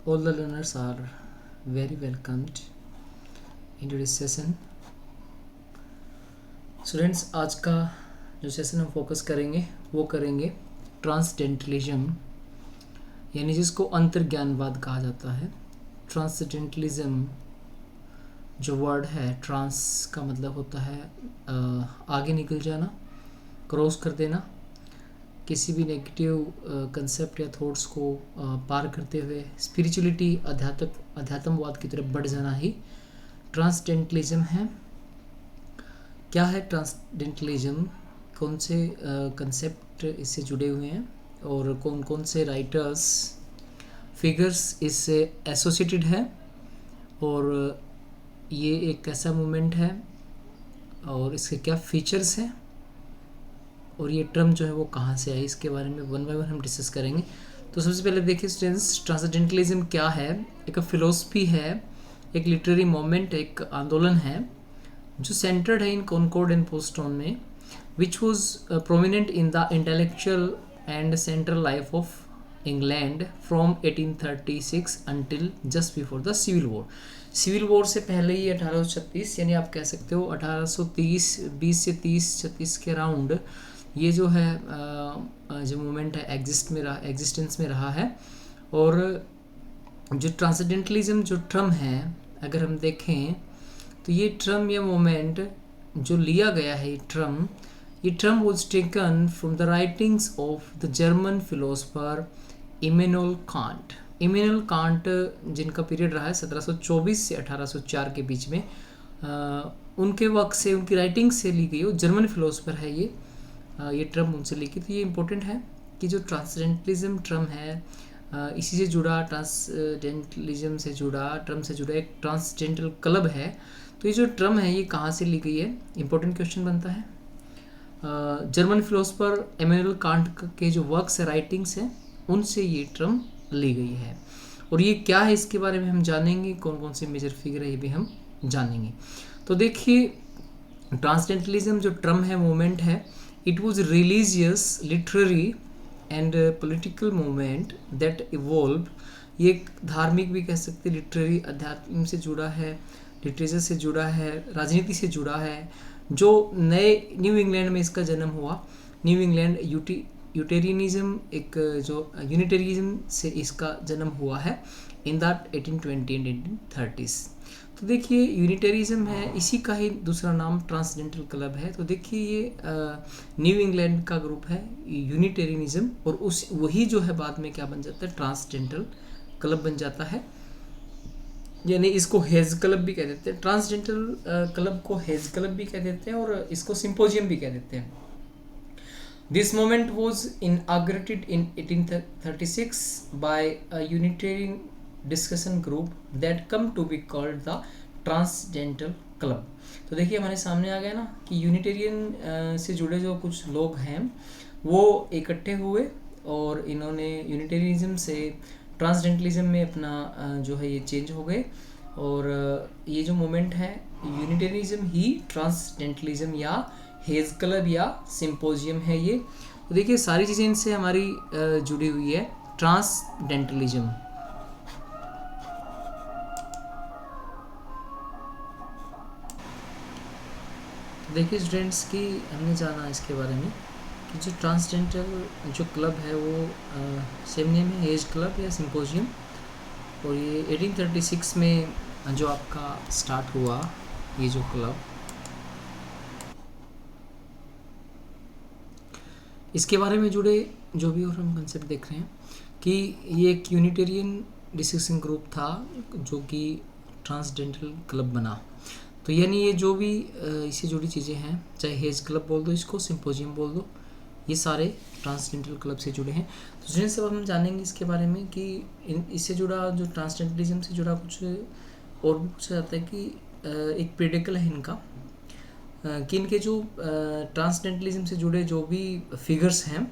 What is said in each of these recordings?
All the learners are very welcomed into this session. Students, आज का जो session हम फोकस करेंगे वो करेंगे ट्रांसडेंटलिज्म, यानी जिसको अंतर्ज्ञानवाद कहा जाता है। ट्रांसडेंटलिज्म जो वर्ड है, ट्रांस का मतलब होता है आगे निकल जाना, क्रॉस कर देना, किसी भी नेगेटिव कंसेप्ट या थॉट्स को पार करते हुए स्पिरिचुअलिटी अध्यात्मवाद की तरफ बढ़ जाना ही ट्रांसडेंटलिज्म है। क्या है ट्रांसडेंटलिज्म, कौन से कंसेप्ट इससे जुड़े हुए हैं और कौन कौन से राइटर्स फिगर्स इससे एसोसिएटेड है, और ये एक कैसा मूवमेंट है और इसके क्या फीचर्स हैं, और ये टर्म जो है वो कहाँ से आई, इसके बारे में वन बाय वन हम डिस्कस करेंगे। तो सबसे पहले देखिए स्टूडेंट्स, ट्रांसडेंटलिज्म क्या है। एक फिलोसफी है, एक लिटरेरी मोमेंट, एक आंदोलन है जो सेंटर्ड है इन कॉनकॉर्ड एंड पोस्टन में, which was prominent in the intellectual and central life of England from 1836 until just before the civil war. Civil war से पहले ही 1836, यानी आप कह सकते हो 1830, 20 से 30-36 के अराउंड ये जो है जो मूवमेंट है एग्जिस्टेंस में रहा है। और जो ट्रांसडेंटलिज्म जो टर्म है, अगर हम देखें तो ये टर्म या मोमेंट जो लिया गया है, ये term was taken from the writings of the German philosopher Emmanuel can't. Emmanuel can't जिनका पीरियड रहा है 1724 से 1804 के बीच में, उनके वर्क से, उनकी राइटिंग से ली गई, वो जर्मन फिलोसफर है ये टर्म उनसे ली गई। तो ये इंपॉर्टेंट है कि जो ट्रांसडेंटलिज्म टर्म है, इसी से जुड़ा, ट्रांसडेंटलिज्म से जुड़ा, टर्म से जुड़ा एक ट्रांसडेंटल क्लब है। तो ये जो टर्म है ये कहाँ से ली गई है, इंपॉर्टेंट क्वेश्चन बनता है। जर्मन फिलोसफर इमैनुअल कांट के जो वर्क्स है, राइटिंग्स हैं, उनसे ये टर्म ली गई है। और ये क्या है इसके बारे में हम जानेंगे, कौन कौन से मेजर फिगर है ये भी हम जानेंगे। तो देखिए, ट्रांसडेंटलिज्म जो टर्म है, मूवमेंट है, it was religious, literary and political movement that evolve. ये एक धार्मिक भी कह सकते, लिटरेरी, अध्यात्म से जुड़ा है, लिटरेचर से जुड़ा है, राजनीति से जुड़ा है, जो नए न्यू इंग्लैंड में इसका जन्म हुआ। न्यू इंग्लैंड यूटेरियनिज्म, एक जो यूनिटेरिज्म से इसका जन्म हुआ है इन द 1820 एंड 1830s। तो देखिए, यूनिटेरिज्म है, इसी का ही दूसरा नाम ट्रांसडेंटल क्लब है। तो देखिए, ये न्यू इंग्लैंड का ग्रुप है यूनिटेरियनिज्म, और उस वही जो है बाद में क्या बन जाता है, ट्रांसडेंटल क्लब बन जाता है, यानी इसको हेज क्लब भी कह देते हैं। ट्रांसडेंटल क्लब को हेज क्लब भी कह देते हैं और इसको सिंपोजियम भी कह देते हैं। This moment was inaugurated in 1836 by a Unitarian discussion group that come to be called the Transcendental Club। तो देखिए, हमारे सामने आ गया ना कि यूनिटेरियन से जुड़े जो कुछ लोग हैं वो इकट्ठे हुए और इन्होंने यूनिटेरियनिज्म से ट्रांसडेंटलिज्म में अपना जो है ये चेंज हो गए। और ये जो मोमेंट है, यूनिटेरियनिज्म ही ट्रांसडेंटलिज्म या हेज क्लब या सिंपोजियम है ये। तो देखिए, सारी चीज़ें इनसे हमारी जुड़ी हुई है। ट्रांसडेंटलिज्म, देखिए स्टूडेंट्स की हमने जाना इसके बारे में कि जो ट्रांसडेंटल जो क्लब है वो सेम नेम है, हेज क्लब या सिंपोजियम। और ये 1836 में जो आपका स्टार्ट हुआ ये जो क्लब, इसके बारे में जुड़े जो भी और हम कंसेप्ट देख रहे हैं कि ये एक यूनिटेरियन डिस्कशन ग्रुप था जो कि ट्रांसडेंटल क्लब बना। तो यानी ये जो भी इससे जुड़ी चीज़ें हैं, चाहे हेज क्लब बोल दो, इसको सिंपोजियम बोल दो, ये सारे ट्रांसडेंटल क्लब से जुड़े हैं। तो स्टूडेंट्स, अब हम जानेंगे इसके बारे में कि इससे जुड़ा, जो ट्रांसडेंटलिज्म से जुड़ा कुछ और भी पूछा जाता है कि एक प्रेडिकल है इनका कि इनके जो ट्रांसडेंटलिज्म से जुड़े जो भी फिगर्स हैं,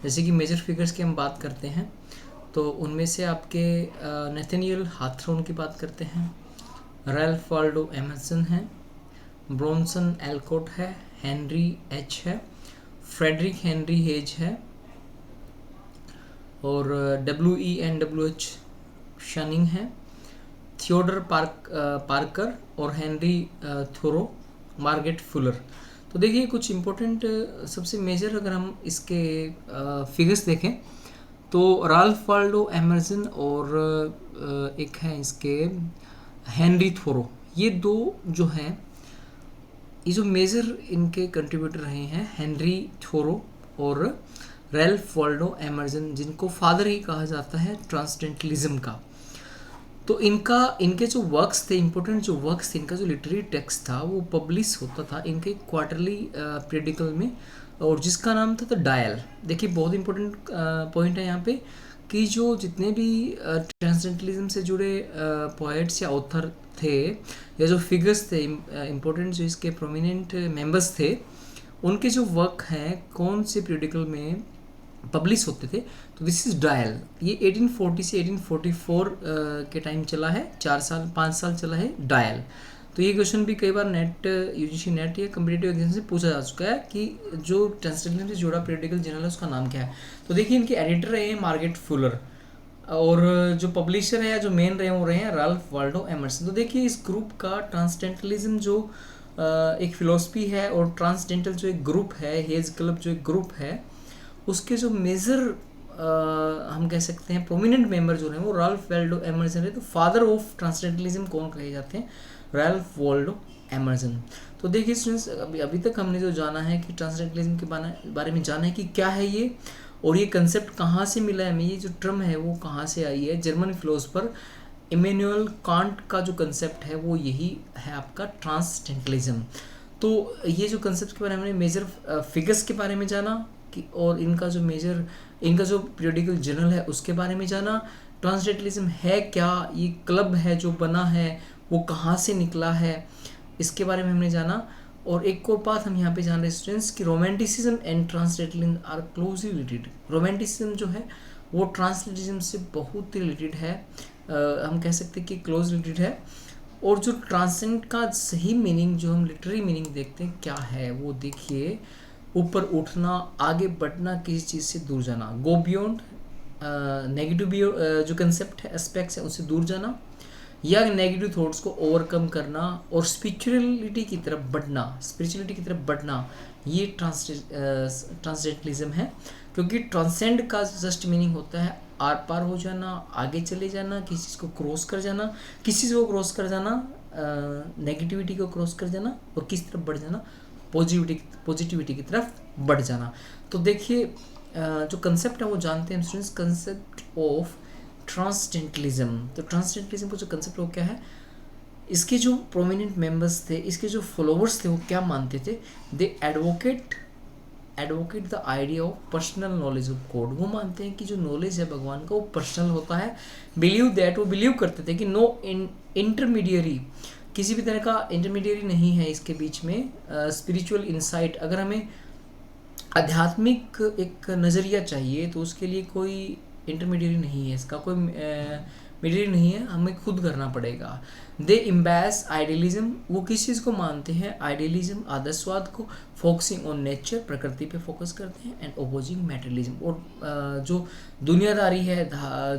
जैसे कि मेजर फिगर्स की हम बात करते हैं तो उनमें से आपके नेथानियल हाथरॉन की बात करते हैं, रैल्फ वाल्डो एमर्सन है, ब्रॉन्सन एलकोट है, हेनरी एच है, फ्रेडरिक हेनरी हेज है, और WENWH शनिंग हैं, थियोडर पार्कर और हेनरी थोरो, मार्गरेट फुलर। तो देखिए कुछ इम्पोर्टेंट सबसे मेजर अगर हम इसके फिगर्स देखें तो राल्फ वाल्डो एमर्सन और एक है इसके हेनरी थोरो, ये दो जो हैं, ये जो मेजर इनके कंट्रीब्यूटर रहे हैं हेनरी थोरो और रैल्फ वाल्डो एमर्सन, जिनको फादर ही कहा जाता है ट्रांसडेंटलिज्म का। तो इनके जो वर्क्स थे, इंपॉर्टेंट जो वर्क्स थे, इनका जो लिटरेरी टेक्स्ट था वो पब्लिश होता था इनके क्वार्टरली पीरियडिकल में, और जिसका नाम था द डायल। देखिए बहुत इंपॉर्टेंट पॉइंट है यहाँ पे कि जो जितने भी ट्रांसडेंटलिज्म से जुड़े पोएट्स या ऑथर थे या जो फिगर्स थे इम्पोर्टेंट, जो इसके प्रोमिनेंट मेंबर्स थे, उनके जो वर्क हैं कौन से पीरियडिकल में पब्लिश होते थे। तो दिस इज डायल, ये 1840 से 1844 के टाइम चला है, 5 साल चला है डायल। तो ये क्वेश्चन भी कई बार नेट, यूजीसी नेट या कम्पिटिटिव एग्जाम से पूछा जा चुका है कि जो ट्रांसडेंटलिज्म से जुड़ा पीरियडिकल जर्नल है उसका नाम क्या है। तो देखिए इनके एडिटर रहे हैं मार्गरेट फुलर, और जो पब्लिशर है या जो मेन रहे हैं वो रहे हैं राल्फ वाल्डो एमर्सन। तो देखिए इस ग्रुप का ट्रांसडेंटलिज्म जो एक फिलोसफी है और ट्रांसडेंटल जो एक ग्रुप है, हेज क्लब जो एक ग्रुप है, उसके जो मेजर हम कह सकते हैं प्रोमिनेंट मेंबर जो हैं वो राल्फ वाल्डो एमर्सन है। तो फादर ऑफ ट्रांसडेंटलिज्म कौन कहे जाते हैं? Ralph Waldo Emerson. तो देखिए स्टूडेंट्स, अभी तक हमने जो जाना है कि ट्रांसडेंटलिज्म के बारे में जाना है कि क्या है ये, और ये कंसेप्ट कहाँ से मिला है हमें, ये जो टर्म है वो कहाँ से आई है। जर्मन फिलोसफर इमैनुअल कांट का जो कंसेप्ट है वो यही है आपका ट्रांसडेंटलिज्म। तो ये जो कंसेप्ट के बारे में हमने मेजर फिगर्स के बारे में जाना कि, और इनका जो पीरियडिकल जर्नल है उसके बारे में जाना। ट्रांसडेंटलिज्म है क्या, ये क्लब है जो बना है वो कहाँ से निकला है, इसके बारे में हमने जाना। और एक और बात हम यहाँ पे जान रहे हैं स्टूडेंट्स कि romanticism and transcendentalism are closely related. Romanticism जो है वो ट्रांसडेंटलिज्म से बहुत ही रिलेटेड है, हम कह सकते हैं कि क्लोज रिलेटेड है। और जो ट्रांसेंड का सही मीनिंग, जो हम लिटरेरी मीनिंग देखते हैं क्या है, वो देखिए ऊपर उठना, आगे बढ़ना, किसी चीज़ से दूर जाना, गो बियॉन्ड, नेगेटिव जो कंसेप्ट है, एस्पेक्ट्स है, उससे दूर जाना, या नेगेटिव थॉट्स को ओवरकम करना और स्पिरिचुअलिटी की तरफ बढ़ना, ये ट्रांसडेंटलिज्म है। क्योंकि ट्रांसेंड का जस्ट मीनिंग होता है आर पार हो जाना, आगे चले जाना, किसी चीज़ को क्रॉस कर जाना, नेगेटिविटी को क्रॉस कर जाना, और किस तरफ बढ़ जाना, पॉजिटिविटी की तरफ बढ़ जाना। तो देखिए जो कंसेप्ट है वो जानते हैं स्टूडेंट्स, कंसेप्ट ऑफ ट्रांसडेंटलिज्म। तो ट्रांसडेंटलिज्म का जो कंसेप्ट वो क्या है, इसके जो प्रोमिनेंट मेंबर्स थे, इसके जो फॉलोवर्स थे, वो क्या मानते थे? They advocate the idea of personal knowledge of God. वो मानते हैं कि जो नॉलेज है भगवान का वो पर्सनल होता है। वो बिलीव करते थे कि नो इंटरमीडियरी, किसी भी तरह का इंटरमीडियरी नहीं है इसके बीच में। स्पिरिचुअल इंसाइट, अगर हमें आध्यात्मिक एक नज़रिया चाहिए तो उसके लिए कोई इंटरमीडियरी नहीं है, इसका कोई मीडियरी नहीं है, हमें खुद करना पड़ेगा। दे इम्बैस आइडियलिज्म, वो किस चीज़ को मानते हैं? आइडियलिज्म, आदर्शवाद को। फोकसिंग ऑन नेचर, प्रकृति पे फोकस करते हैं। एंड ओपोजिंग मैटेरियलिज्म, और जो दुनियादारी है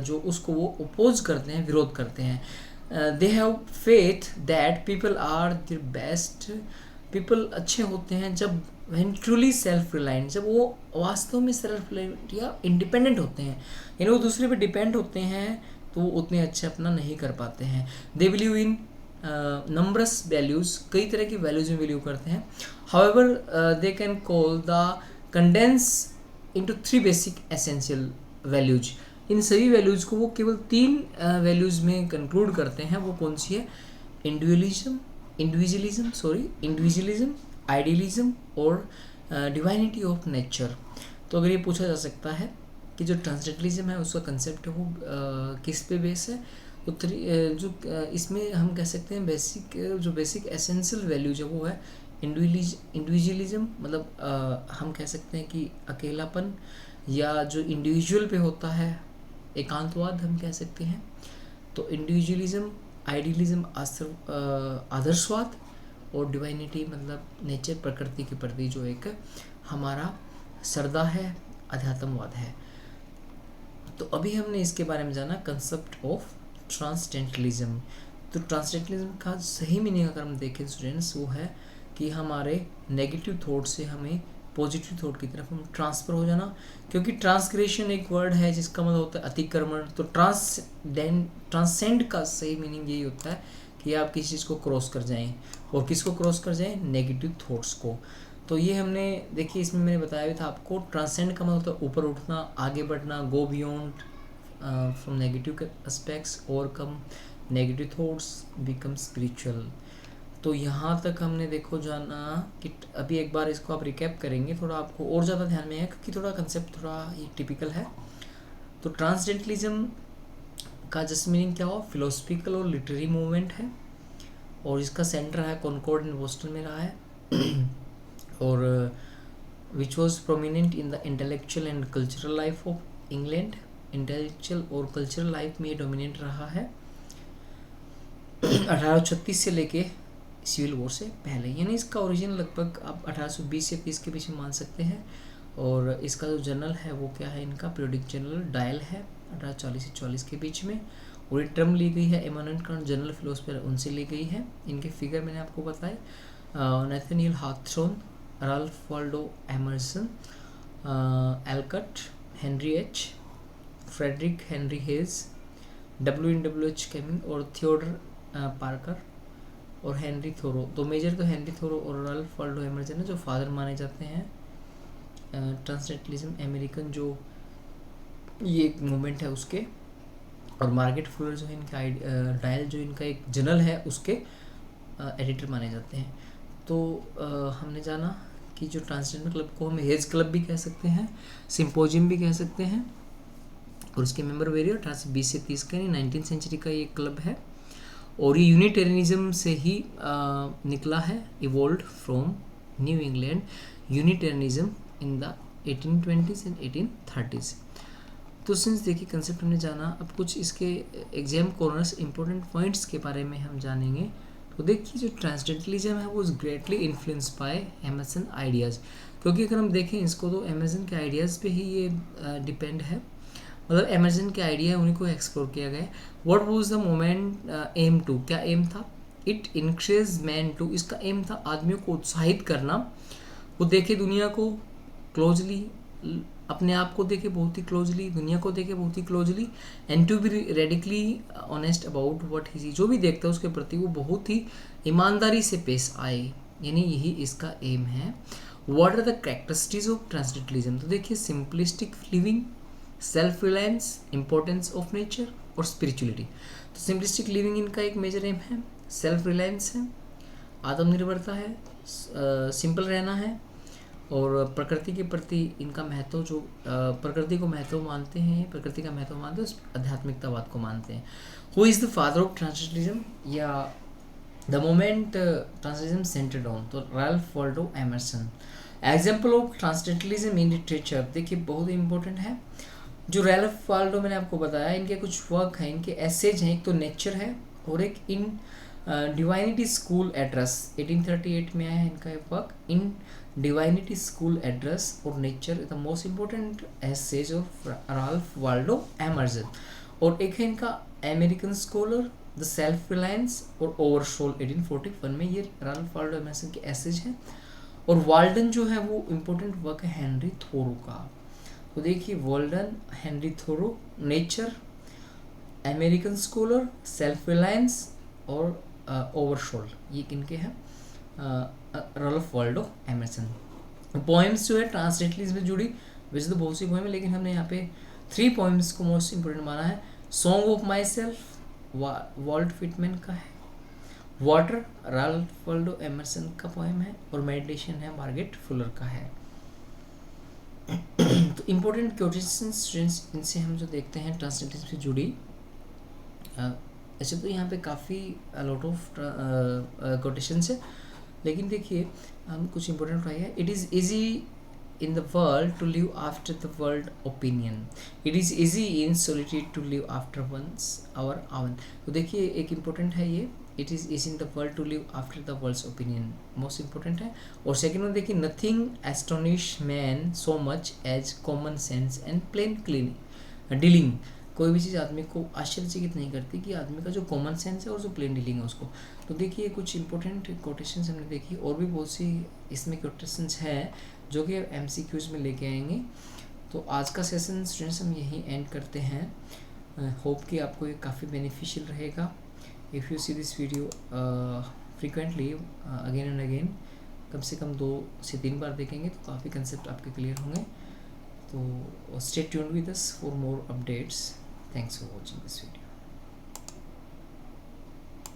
जो उसको वो अपोज करते हैं, विरोध करते हैं। They have faith that people are the best, people अच्छे होते हैं जब when truly self reliant, जब वो वास्तव में सेल्फ रिलायंट या इंडिपेंडेंट होते हैं, यानी वो दूसरे पे डिपेंड होते हैं, तो वो उतने अच्छे अपना नहीं कर पाते हैं। They believe in numbers values, कई तरह की वैल्यूज़ में बिलीव करते हैं। However they can call the condense into 3 basic essential values. इन सभी वैल्यूज़ को वो केवल 3 वैल्यूज़ में कंक्लूड करते हैं। वो कौन सी है? इंडिविजुअलिज्म, आइडियलिज्म और डिवाइनिटी ऑफ नेचर। तो अगर ये पूछा जा सकता है कि जो ट्रांसडेंटलिज्म है उसका कंसेप्ट है वो किस पे बेस है, तो इसमें हम कह सकते हैं बेसिक एसेंशियल वैल्यूज है वो है इंडिविजुअलिज्म, मतलब हम कह सकते हैं कि अकेलापन, या जो इंडिविजुअल पे होता है एकांतवाद हम कह सकते हैं। तो इंडिविजुअलिज्म, आइडियलिज्म आदर्शवाद, और डिवाइनिटी मतलब नेचर, प्रकृति के प्रति जो एक हमारा श्रद्धा है, अध्यात्मवाद है। तो अभी हमने इसके बारे में जाना कंसेप्ट ऑफ ट्रांसडेंटलिज्म। तो ट्रांसडेंटलिज्म का सही मीनिंग अगर हम देखें स्टूडेंट्स, वो है कि हमारे नेगेटिव थॉट से हमें पॉजिटिव थॉट की तरफ हम ट्रांसफ़र हो जाना। क्योंकि ट्रांसग्रेशन एक वर्ड है जिसका मतलब होता है अतिक्रमण। तो ट्रांसेंड का सही मीनिंग यही होता है कि आप किसी चीज़ को क्रॉस कर जाएं। और किसको क्रॉस कर जाएं? नेगेटिव थॉट्स को। तो ये हमने देखिए, इसमें मैंने बताया भी था आपको, ट्रांसेंड का मतलब होता है ऊपर उठना, आगे बढ़ना, go beyond from negative aspects, overcome negative thoughts, become spiritual. तो यहाँ तक हमने देखो जाना कि अभी एक बार इसको आप रिकैप करेंगे, थोड़ा आपको और ज़्यादा ध्यान में है क्योंकि थोड़ा कंसेप्ट थोड़ा ये टिपिकल है। तो ट्रांसडेंटलिज्म का जस्ट मीनिंग क्या हो? फिलोसफिकल और लिटरेरी मूवमेंट है, और इसका सेंटर है कॉनकॉर्ड इन बोस्टन में रहा है, और विच was prominent in the intellectual and cultural life of England. Intellectual और कल्चरल लाइफ में ये डोमिनेंट रहा है 1836 से लेके सिविल वॉर से पहले, यानी इसका ओरिजिन लगभग आप 1820 से 30 के पीछे मान सकते हैं। और इसका जो जर्नल है वो क्या है? इनका पीरियोडिक जर्नल डायल है 1840 से 40 के बीच में। और ये टर्म ली गई है इमानुएल कांट जनरल फिलोसफर, उनसे ली गई है। इनके फिगर मैंने आपको बताए, Nathaniel Hawthorne, Ralph Waldo Emerson, Alcott, Henry H, Frederic Henry Hedge, WH केमिंग और थियोडर पार्कर और हेनरी थोरो। तो मेजर तो हेनरी थोरो और राल्फ वाल्डो एमर्सन है जो फादर माने जाते हैं ट्रांसडेंटलिज्म अमेरिकन जो ये एक मूवमेंट है उसके। और मार्गरेट फुलर जो है इनका डायल जो इनका एक जर्नल है उसके एडिटर माने जाते हैं। तो हमने जाना कि जो ट्रांसजेंडर क्लब को हम हेज क्लब भी कह सकते हैं, सिंपोजियम भी कह सकते हैं, और उसके मेंबर वेरी 1820 से 30 का, 19वीं सेंचुरी का ये क्लब है। और ये यूनिटेरियनिज्म से ही निकला है, evolve from New England Unitarianism in the 1820s and 1830s। तो सिंस देखिए कंसेप्ट हमने जाना, अब कुछ इसके एग्जाम कॉर्नर्स इंपॉर्टेंट पॉइंट्स के बारे में हम जानेंगे। तो देखिए जो ट्रांसडेंटलिज्म है वो is greatly influence by Emerson ideas, क्योंकि अगर हम देखें इसको तो एमर्सन के आइडियाज़ पे ही ये डिपेंड है, मतलब एमर्सन के आइडिया उन्हीं को एक्सप्लोर किया गया। What was the moment aim to, क्या एम था? इट इंक्रेज मैन टू, इसका एम था आदमियों को उत्साहित करना, वो देखे दुनिया को क्लोजली, अपने आप को देखे बहुत ही क्लोजली, दुनिया को देखे बहुत ही closely, and to be radically honest about what he see, जो भी देखता है उसके प्रति वो बहुत ही ईमानदारी से पेश आए, यानी यही इसका एम है। What are the characteristics of transcendentalism? तो देखिए simplistic living, self reliance, importance of nature और स्पिरिचुअलिटी। तो सिंपलिस्टिक लिविंग इनका एक मेजर एम है, सेल्फ रिलायंस है, आत्मनिर्भरता है, सिंपल रहना है, और प्रकृति के प्रति इनका महत्व, जो प्रकृति को महत्व मानते हैं, प्रकृति का महत्व मानते हैं, उस आध्यात्मिकतावाद को मानते हैं। Who is the father of transcendentalism या the moment transcendentalism centred on? तो Ralph Waldo Emerson. Example of transcendentalism in literature, देखिए बहुत इंपॉर्टेंट है। जो राल्फ वाल्डो मैंने आपको बताया, इनके कुछ वर्क हैं, इनके एसेज हैं, एक तो नेचर है और एक इन डिवाइनिटी स्कूल एड्रेस, 1838 में आया है इनका एक वर्क, इन डिवाइनिटी स्कूल एड्रेस और nature, the most important essays of Ralph Waldo Emerson. और एक है इनका American scholar, the self reliance और ओवरसोल, 1841 में, ये राल्फ वाल्डो एमर्सन के एसेज हैं। और वाल्डन जो है वो इम्पोर्टेंट वर्क है हेनरी थोरो का। तो देखिए Walden, Henry Thoreau, nature, American scholar, self reliance और ओवरसोल, ये किनके हैं? Ralph Waldo Emerson. पोएम्स जो है ट्रांसडेंटलिज्म से जुड़ी, वैसे तो बहुत सी पोएम है लेकिन हमने यहाँ पे 3 पोएम्स को मोस्ट इंपोर्टेंट माना है। Song of my self Walt Whitman का है, वाटर राल्फ वाल्डो एमर्सन का पोएम है, और मेडिटेशन है मार्गरेट फुलर का है। तो इम्पोर्टेंट कोटेशंस स्टूडेंट्स, इनसे हम जो देखते हैं ट्रांसडेंटलिज्म से जुड़ी, ऐसे तो यहाँ पे काफ़ी लॉट ऑफ कोटेशंस है, लेकिन देखिए हम कुछ इंपॉर्टेंट उठाए हैं। It is easy in the world to live after the world opinion, it is easy in solitude to live after once our own. तो देखिए एक इम्पोर्टेंट है ये, it is easy in the world to live after the world's opinion, most important है। और second में देखिए, nothing astonish man so much as common sense and plain clean dealing, कोई भी चीज़ आदमी को आश्चर्यचकित नहीं करती कि आदमी का जो कॉमन सेंस है और जो प्लेन डीलिंग है उसको। तो देखिए कुछ इंपॉर्टेंट कोटेशंस हमने देखी, और भी बहुत सी इसमें कोटेशंस है जो कि MCQs में लेके आएंगे। तो आज का सेशन स्टूडेंट्स हम यहीं एंड करते हैं। होप कि आपको ये काफ़ी बेनिफिशियल रहेगा। If you see this video frequently again and again, कम से कम 2 से 3 बार देखेंगे तो काफ़ी कंसेप्ट आपके क्लियर होंगे। तो stay tuned with us for more updates. Thanks for watching this video.